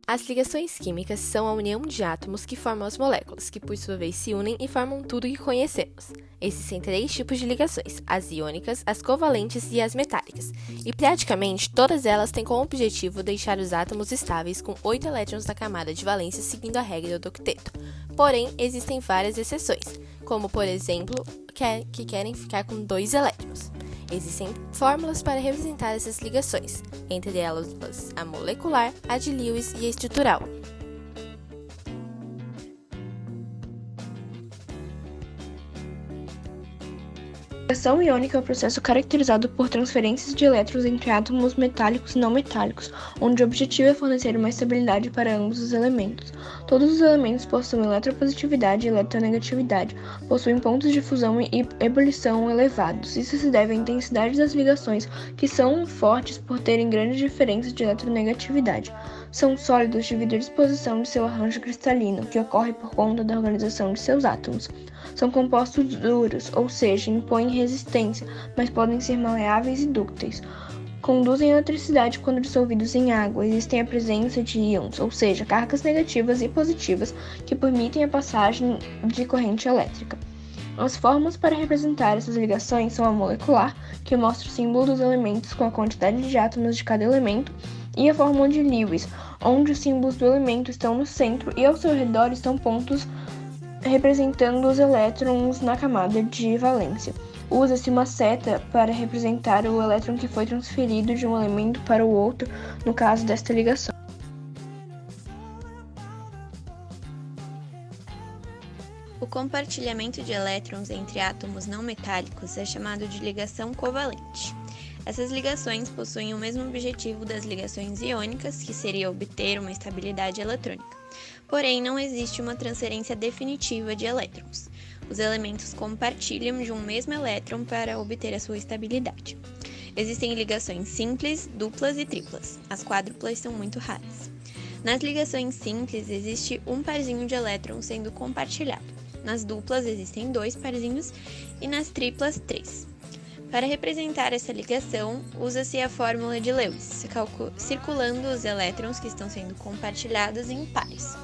As ligações químicas são a união de átomos que formam as moléculas, que por sua vez se unem e formam tudo que conhecemos. Existem 3 tipos de ligações: as iônicas, as covalentes e as metálicas. E praticamente todas elas têm como objetivo deixar os átomos estáveis com 8 elétrons na camada de valência seguindo a regra do octeto. Porém, existem várias exceções, como por exemplo, que querem ficar com 2 elétrons. Existem fórmulas para representar essas ligações, entre elas a molecular, a de Lewis e a estrutural. A ligação iônica é o processo caracterizado por transferências de elétrons entre átomos metálicos e não metálicos, onde o objetivo é fornecer uma estabilidade para ambos os elementos. Todos os elementos possuem eletropositividade e eletronegatividade, possuem pontos de fusão e ebulição elevados. Isso se deve à intensidade das ligações, que são fortes por terem grandes diferenças de eletronegatividade. São sólidos devido à disposição de seu arranjo cristalino, que ocorre por conta da organização de seus átomos. São compostos duros, ou seja, impõem resistência, mas podem ser maleáveis e dúcteis. Conduzem eletricidade quando dissolvidos em água. Existem a presença de íons, ou seja, cargas negativas e positivas, que permitem a passagem de corrente elétrica. As formas para representar essas ligações são a molecular, que mostra o símbolo dos elementos com a quantidade de átomos de cada elemento, e a fórmula de Lewis, onde os símbolos do elemento estão no centro e ao seu redor estão pontos representando os elétrons na camada de valência. Usa-se uma seta para representar o elétron que foi transferido de um elemento para o outro, no caso desta ligação. O compartilhamento de elétrons entre átomos não metálicos é chamado de ligação covalente. Essas ligações possuem o mesmo objetivo das ligações iônicas, que seria obter uma estabilidade eletrônica. Porém, não existe uma transferência definitiva de elétrons. Os elementos compartilham de um mesmo elétron para obter a sua estabilidade. Existem ligações simples, duplas e triplas. As quádruplas são muito raras. Nas ligações simples, existe um parzinho de elétrons sendo compartilhado. Nas duplas, existem 2 parzinhos e nas triplas, 3. Para representar essa ligação, usa-se a fórmula de Lewis, circulando os elétrons que estão sendo compartilhados em pares.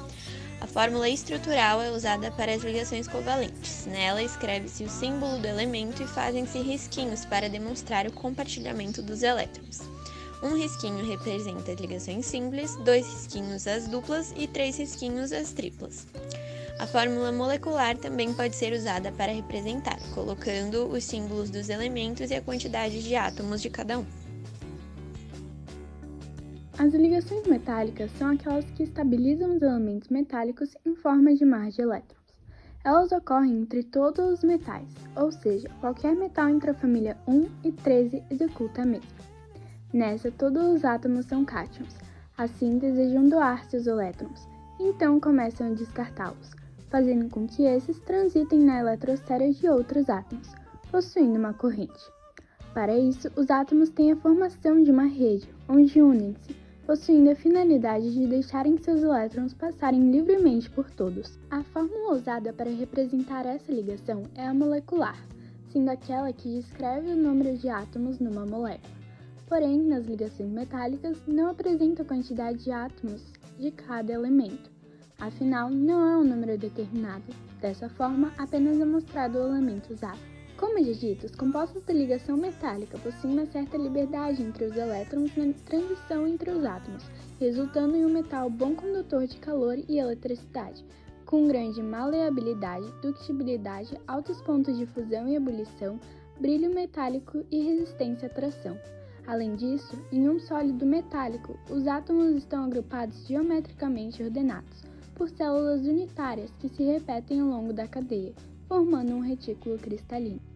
A fórmula estrutural é usada para as ligações covalentes. Nela, escreve-se o símbolo do elemento e fazem-se risquinhos para demonstrar o compartilhamento dos elétrons. Um risquinho representa as ligações simples, 2 risquinhos as duplas e 3 risquinhos as triplas. A fórmula molecular também pode ser usada para representar, colocando os símbolos dos elementos e a quantidade de átomos de cada um. As ligações metálicas são aquelas que estabilizam os elementos metálicos em forma de mar de elétrons. Elas ocorrem entre todos os metais, ou seja, qualquer metal entre a família 1 e 13 executa a mesma. Nessa, todos os átomos são cátions, assim desejam doar seus elétrons, então começam a descartá-los, fazendo com que esses transitem na eletrosfera de outros átomos, possuindo uma corrente. Para isso, os átomos têm a formação de uma rede, onde unem-se, possuindo a finalidade de deixarem seus elétrons passarem livremente por todos. A fórmula usada para representar essa ligação é a molecular, sendo aquela que descreve o número de átomos numa molécula. Porém, nas ligações metálicas, não apresenta a quantidade de átomos de cada elemento. Afinal, não é um número determinado. Dessa forma, apenas é mostrado o elemento usado. Como já dito, os compostos de ligação metálica possuem uma certa liberdade entre os elétrons na transição entre os átomos, resultando em um metal bom condutor de calor e eletricidade, com grande maleabilidade, ductibilidade, altos pontos de fusão e ebulição, brilho metálico e resistência à tração. Além disso, em um sólido metálico, os átomos estão agrupados geometricamente ordenados, por células unitárias que se repetem ao longo da cadeia, formando um retículo cristalino.